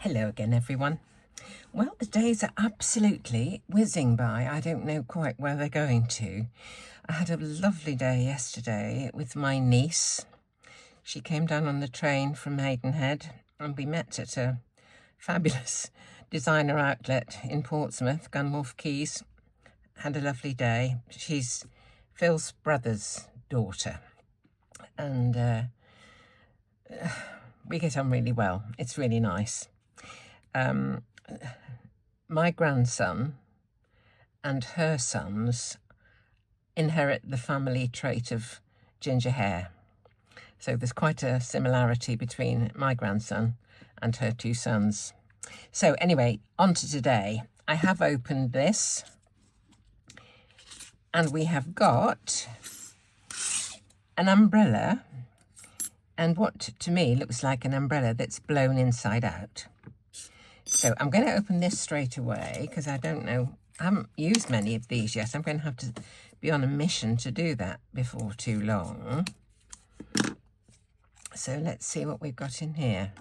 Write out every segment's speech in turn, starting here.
Hello again, everyone. Well, the days are absolutely whizzing by. I don't know quite where they're going to. I had a lovely day yesterday with my niece. She came down on the train from Maidenhead and we met at a fabulous designer outlet in Portsmouth, Gunwharf Quays. Had a lovely day. She's Phil's brother's daughter and we get on really well. It's really nice. My grandson and her sons inherit the family trait of ginger hair. So there's quite a similarity between my grandson and her two sons. So anyway, on to today. I have opened this and we have got an umbrella and what to me looks like an umbrella that's blown inside out. So I'm going to open this straight away because I don't know, I haven't used many of these yet. I'm going to have to be on a mission to do that before too long. So let's see what we've got in here.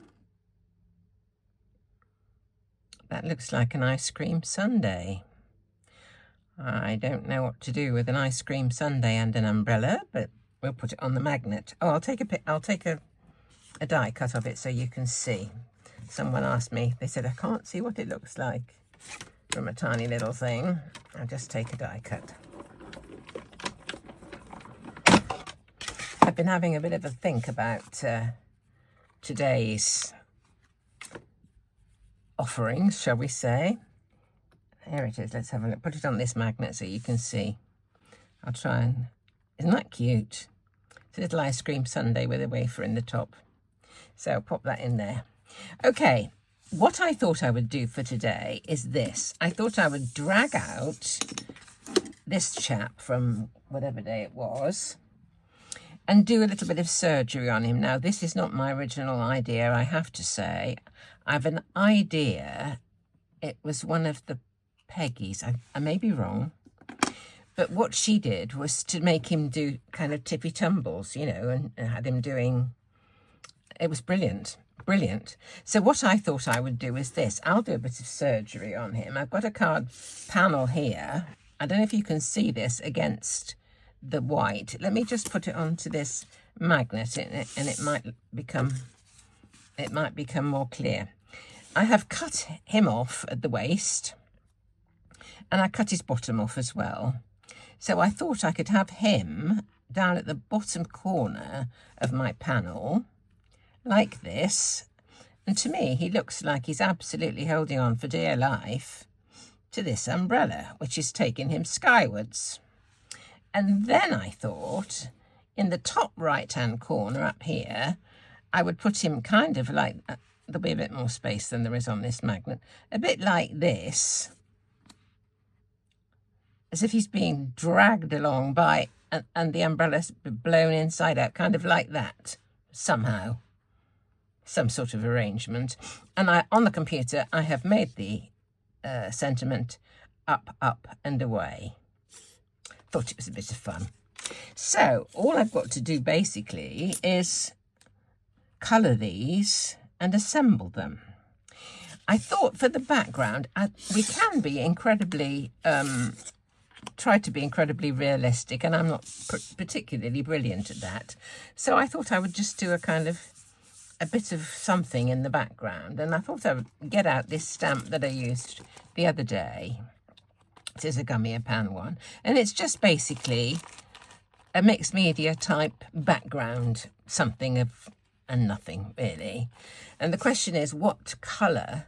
That looks like an ice cream sundae. I don't know what to do with an ice cream sundae and an umbrella, but we'll put it on the magnet. Oh, I'll take a die cut of it so you can see. Someone asked me, they said, I can't see what it looks like from a tiny little thing. I'll just take a die cut. I've been having a bit of a think about today's offerings, shall we say. Here it is, let's have a look. Put it on this magnet so you can see. I'll try and, isn't that cute? It's a little ice cream sundae with a wafer in the top. So I'll pop that in there. Okay, what I thought I would do for today is this. I thought I would drag out this chap from whatever day it was and do a little bit of surgery on him. Now, this is not my original idea, I have to say. I have an idea. It was one of the Peggy's. I may be wrong. But what she did was to make him do kind of tippy tumbles, you know, and had him doing... It was brilliant. Brilliant. So what I thought I would do is this. I'll do a bit of surgery on him. I've got a card panel here. I don't know if you can see this against the white. Let me just put it onto this magnet and it might become more clear. I have cut him off at the waist and I cut his bottom off as well. So I thought I could have him down at the bottom corner of my panel like this, and to me he looks like he's absolutely holding on for dear life to this umbrella which is taking him skywards. And then I thought in the top right hand corner up here I would put him kind of like, there'll be a bit more space than there is on this magnet, a bit like this, as if he's being dragged along by and the umbrella's blown inside out, kind of like that somehow. Some sort of arrangement. And on the computer, I have made the sentiment up, up and away. Thought it was a bit of fun. So all I've got to do basically is colour these and assemble them. I thought for the background, we can be incredibly, try to be incredibly realistic, and I'm not particularly brilliant at that. So I thought I would just do a bit of something in the background, and I thought I would get out this stamp that I used the other day. It is a Gummiapan one, and it's just basically a mixed media type background, something of and nothing really. And the question is, what colour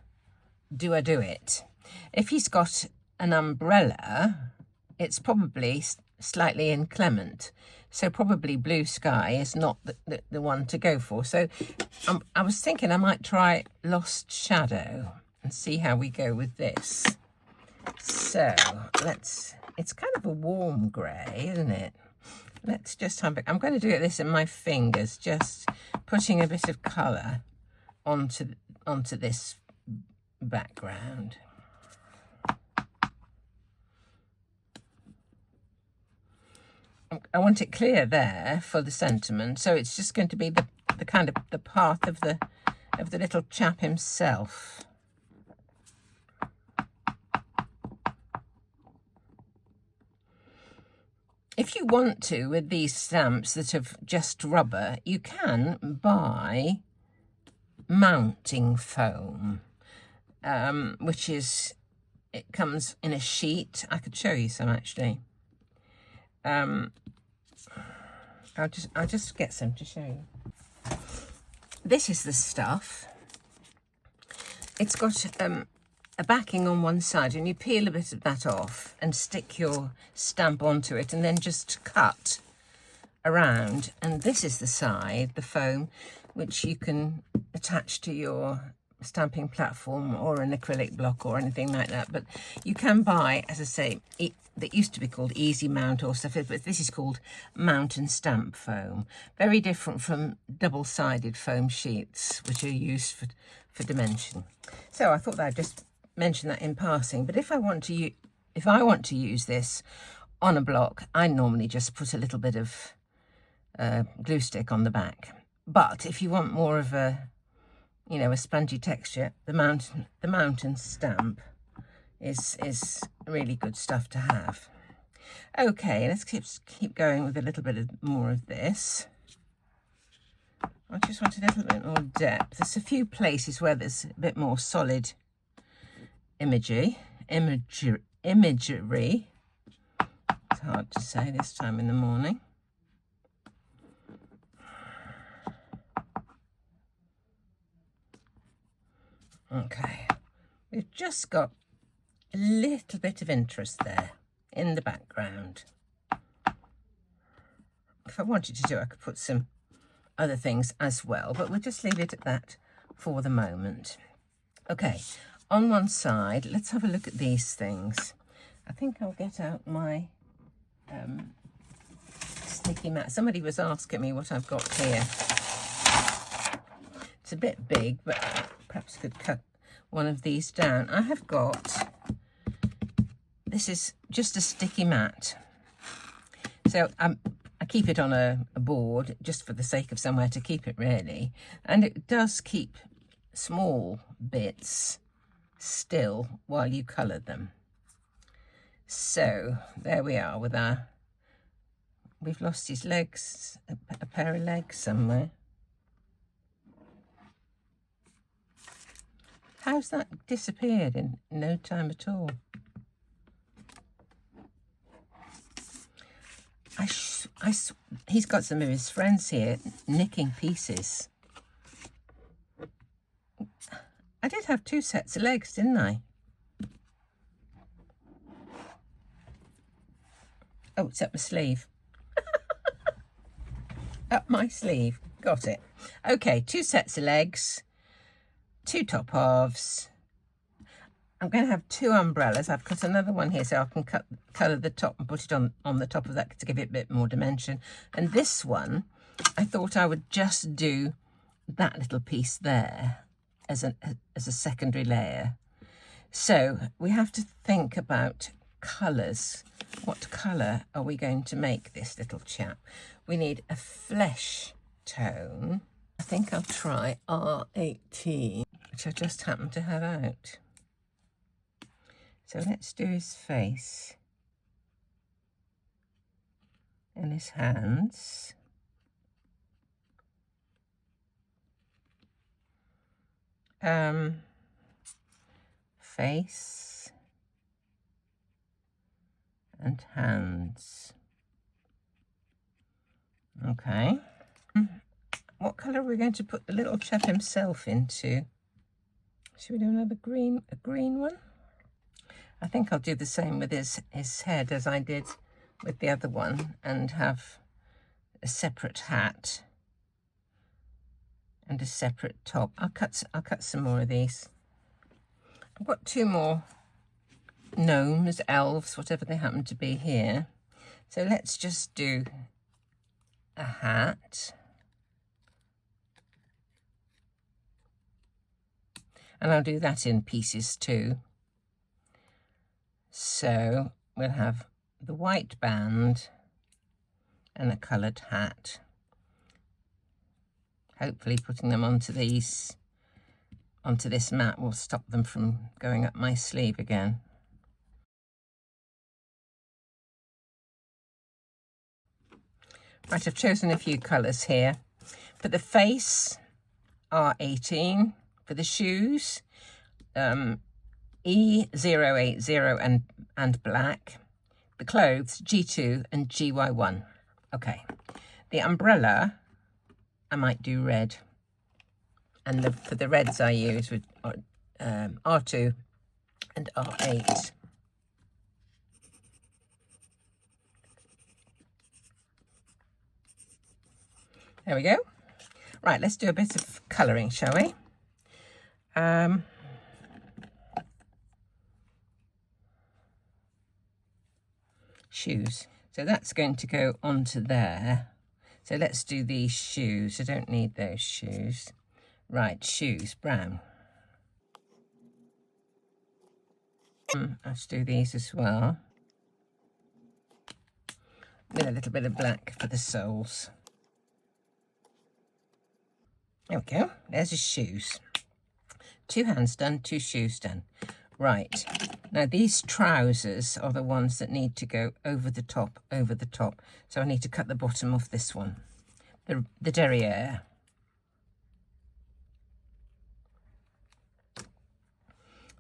do I do it? If he's got an umbrella, it's probably slightly inclement. So probably blue sky is not the one to go for. So I was thinking I might try Lost Shadow and see how we go with this. So it's kind of a warm grey, isn't it? Let's just have it. I'm going to do this in my fingers, just putting a bit of colour onto this background. I want it clear there for the sentiment, so it's just going to be the kind of the path of the of the little chap himself. If you want to, with these stamps that have just rubber, you can buy mounting foam, which is, it comes in a sheet. I could show you some actually. I'll just get some to show you. This is the stuff. It's got a backing on one side, and you peel a bit of that off and stick your stamp onto it, and then just cut around. And this is the side, the foam, which you can attach to your stamping platform or an acrylic block or anything like that. But you can buy, as I say, that used to be called Easy Mount or stuff, but this is called Mount and Stamp foam. Very different from double-sided foam sheets, which are used for dimension. So I thought I'd just mention that in passing. But if I want to use this on a block, I normally just put a little bit of glue stick on the back. But if you want more of a, you know, a spongy texture, the Mount and Stamp is really good stuff to have. Okay, let's keep going with a little bit more of this. I just want a little bit more depth. There's a few places where there's a bit more solid imagery. It's hard to say this time in the morning. Okay, we've just got a little bit of interest there in the background. If I wanted to do, I could put some other things as well, but we'll just leave it at that for the moment. Okay, on one side, let's have a look at these things. I think I'll get out my sticky mat. Somebody was asking me what I've got here. It's a bit big, but perhaps I could cut one of these down. I have got, this is just a sticky mat. So I keep it on a board just for the sake of somewhere to keep it, really. And it does keep small bits still while you colour them. So there we are with our, we've lost his legs, a pair of legs somewhere. How's that disappeared in no time at all? He's got some of his friends here nicking pieces. I did have 2 sets of legs, didn't I? Oh, it's up my sleeve. Up my sleeve. Got it. Okay, 2 sets of legs, 2 top halves. I'm going to have 2 umbrellas. I've cut another one here so I can colour the top and put it on the top of that to give it a bit more dimension. And this one, I thought I would just do that little piece there as a secondary layer. So we have to think about colours. What colour are we going to make this little chap? We need a flesh tone. I think I'll try R18, which I just happen to have out. So let's do his face and his hands. Face and hands. Okay. What colour are we going to put the little chap himself into? Should we do another green, a green one? I think I'll do the same with his head as I did with the other one, and have a separate hat and a separate top. I'll cut some more of these. I've got 2 more gnomes, elves, whatever they happen to be here. So let's just do a hat. And I'll do that in pieces too. So we'll have the white band and a coloured hat. Hopefully putting them onto these onto this mat will stop them from going up my sleeve again. Right, I've chosen a few colours here. For the face, R18. For the shoes, E080 and black. The clothes, G2 and GY1. Okay. The umbrella, I might do red. And for the reds I use with R2 and R8. There we go. Right, let's do a bit of colouring, shall we? Shoes. So that's going to go onto there. So let's do these shoes. I don't need those shoes. Right, shoes, brown. Let's do these as well. With a little bit of black for the soles. There we go. There's his shoes. 2 hands done, 2 shoes done. Right. Now these trousers are the ones that need to go over the top, over the top. So I need to cut the bottom off this one. The derriere.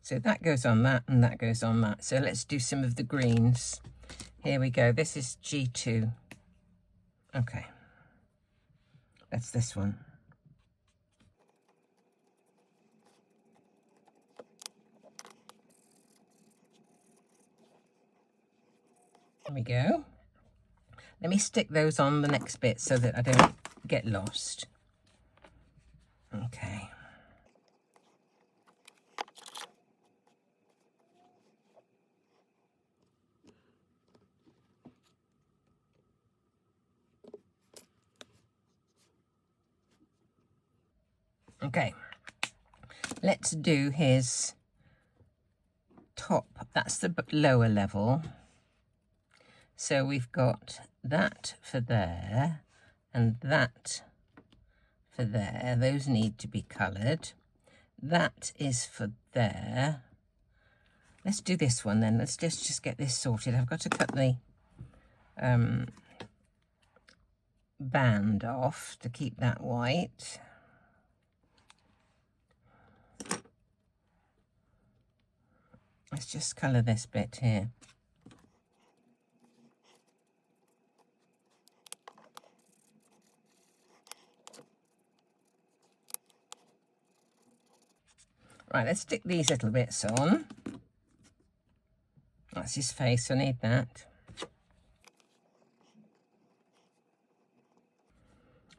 So that goes on that and that goes on that. So let's do some of the greens. Here we go. This is G2. Okay. That's this one. There we go. Let me stick those on the next bit so that I don't get lost. Okay. Okay. Let's do his top. That's the lower level. So we've got that for there and that for there. Those need to be coloured. That is for there. Let's do this one then. Let's just get this sorted. I've got to cut the band off to keep that white. Let's just colour this bit here. Right, let's stick these little bits on. That's his face, I need that.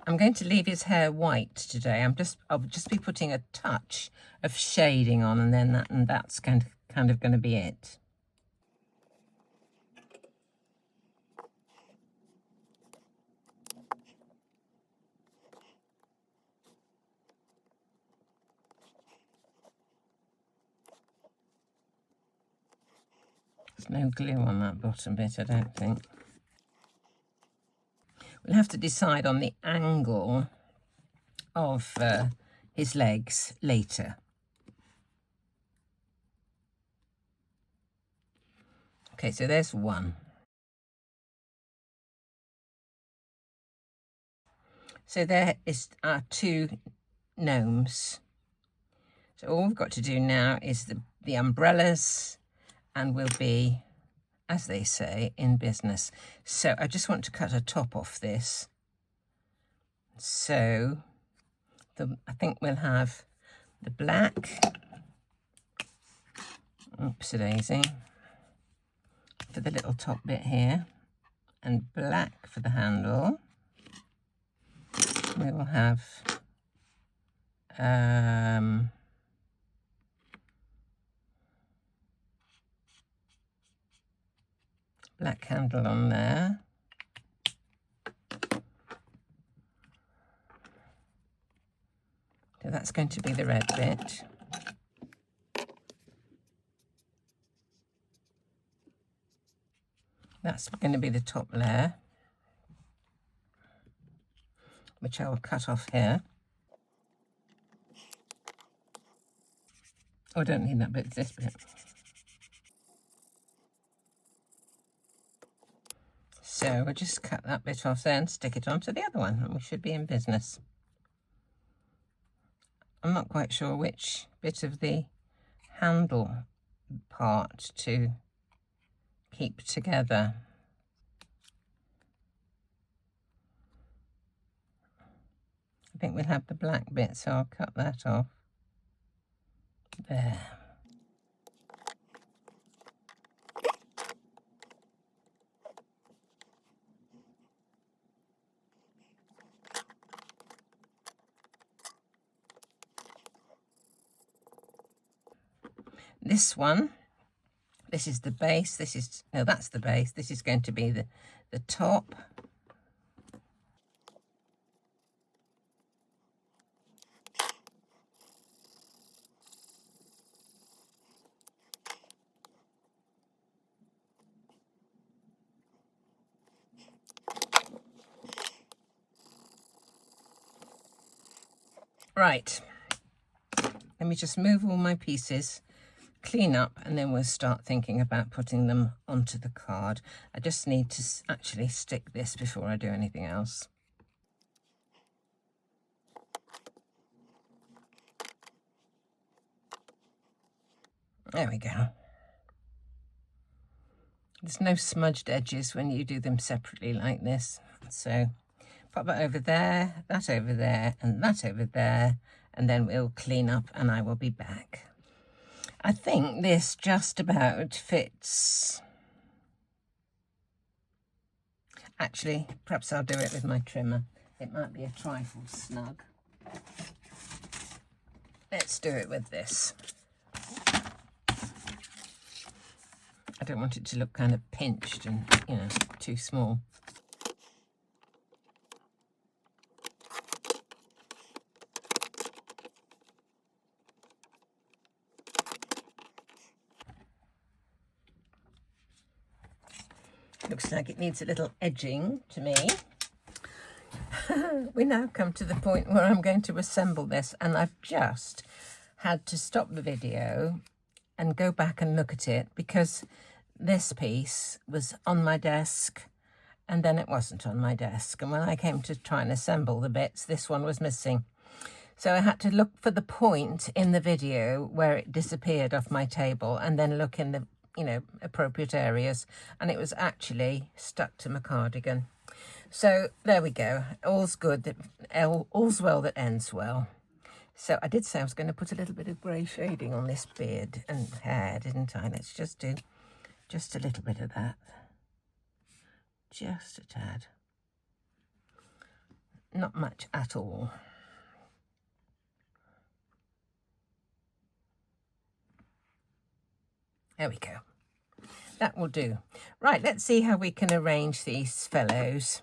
I'm going to leave his hair white today. I'll just be putting a touch of shading on, and then that's kind of going to be it. There's no glue on that bottom bit, I don't think. We'll have to decide on the angle of his legs later. Okay, so there's one. So there is our 2 gnomes. So all we've got to do now is the umbrellas, and we'll be, as they say, in business. So I just want to cut a top off this. So I think we'll have the black, oops-a-daisy, for the little top bit here, and black for the handle. We will have black handle on there. So that's going to be the red bit. That's going to be the top layer, which I will cut off here. Oh, I don't need that bit, it's this bit. So we'll just cut that bit off there and stick it onto the other one, and we should be in business. I'm not quite sure which bit of the handle part to keep together. I think we'll have the black bit, so I'll cut that off. There. This one, this is the base, this is, no, that's the base, this is going to be the top. Right, let me just move all my pieces, clean up, and then we'll start thinking about putting them onto the card. I just need to actually stick this before I do anything else. There we go. There's no smudged edges when you do them separately like this. So pop that over there, and that over there, and then we'll clean up and I will be back. I think this just about fits. Actually, perhaps I'll do it with my trimmer. It might be a trifle snug. Let's do it with this. I don't want it to look kind of pinched and, you know, too small. Looks like it needs a little edging to me. We now come to the point where I'm going to assemble this, and I've just had to stop the video and go back and look at it because this piece was on my desk and then it wasn't on my desk. And when I came to try and assemble the bits, this one was missing. So I had to look for the point in the video where it disappeared off my table and then look in the, you know, appropriate areas, and it was actually stuck to my cardigan. So there we go. All's good. All's well that ends well. So I did say I was going to put a little bit of grey shading on this beard and hair, didn't I? Let's just do just a little bit of that. Just a tad. Not much at all. There we go. That will do. Right, let's see how we can arrange these fellows.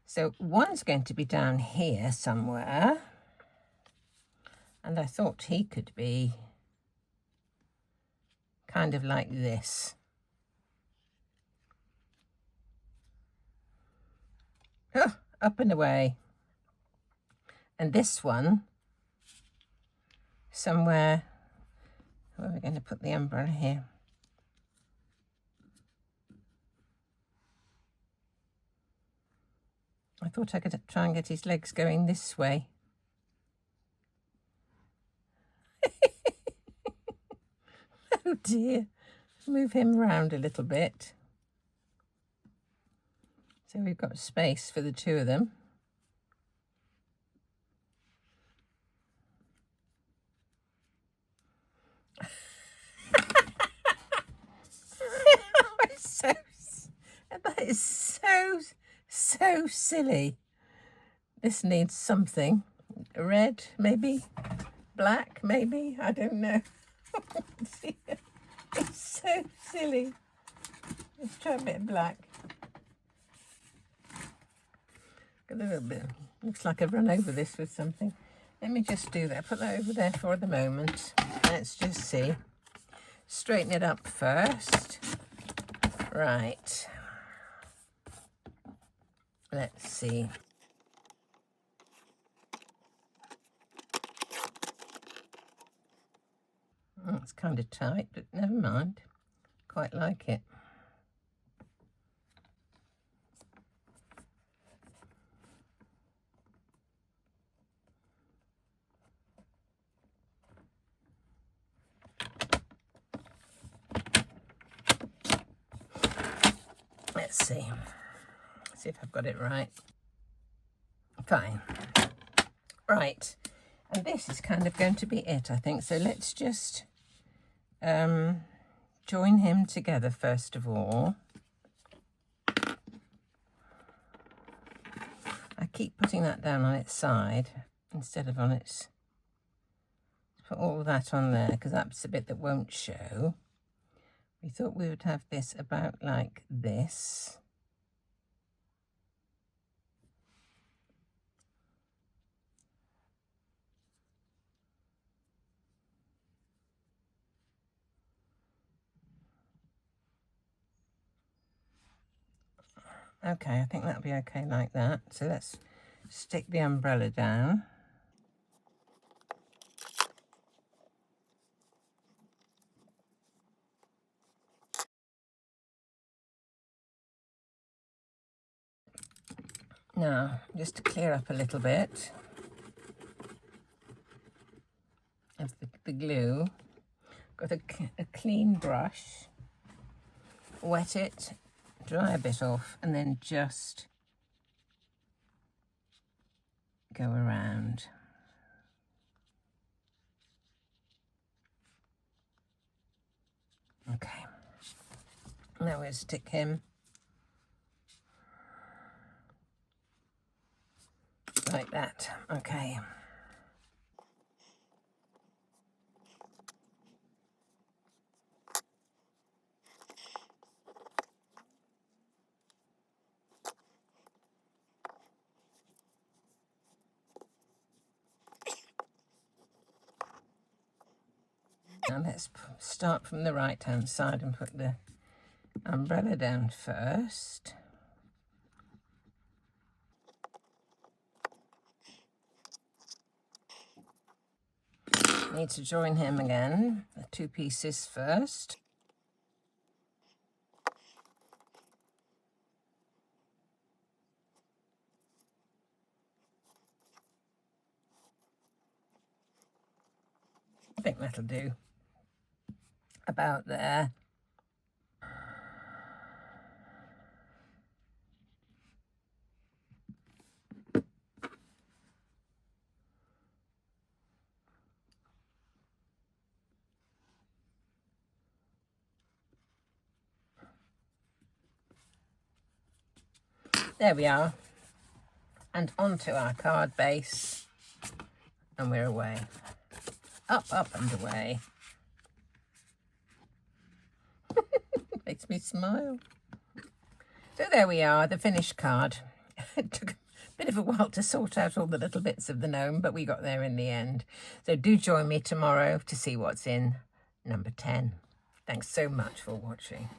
So one's going to be down here somewhere. And I thought he could be kind of like this. Oh, up and away. And this one, somewhere, where are we going to put the umbrella here? I thought I could try and get his legs going this way. Oh dear. Move him around a little bit. So we've got space for the two of them. That is so silly. This needs something. Red, maybe? Black, maybe? I don't know. It's so silly. Let's try a bit of black. Got a little bit. Looks like I've run over this with something. Let me just do that. Put that over there for the moment. Let's just see. Straighten it up first. Right. Let's see. It's kind of tight, but never mind. Quite like it. Let's see. See if I've got it right. Fine. Right. And this is kind of going to be it, I think. So let's just join him together first of all. I keep putting that down on its side instead of on its... Put all that on there because that's the bit that won't show. We thought we would have this about like this. Okay, I think that'll be okay like that. So let's stick the umbrella down. Now, just to clear up a little bit of the glue, got a clean brush, wet it, dry a bit off, and then just go around. Okay, now we'll stick him like that. Okay. Now let's start from the right hand side and put the umbrella down first. Need to join him again, the two pieces first. I think that'll do. About there. There we are. And onto our card base. And we're away. Up, up and away. Makes me smile. So there we are, the finished card. It took a bit of a while to sort out all the little bits of the gnome, but we got there in the end. So do join me tomorrow to see what's in number 10. Thanks so much for watching.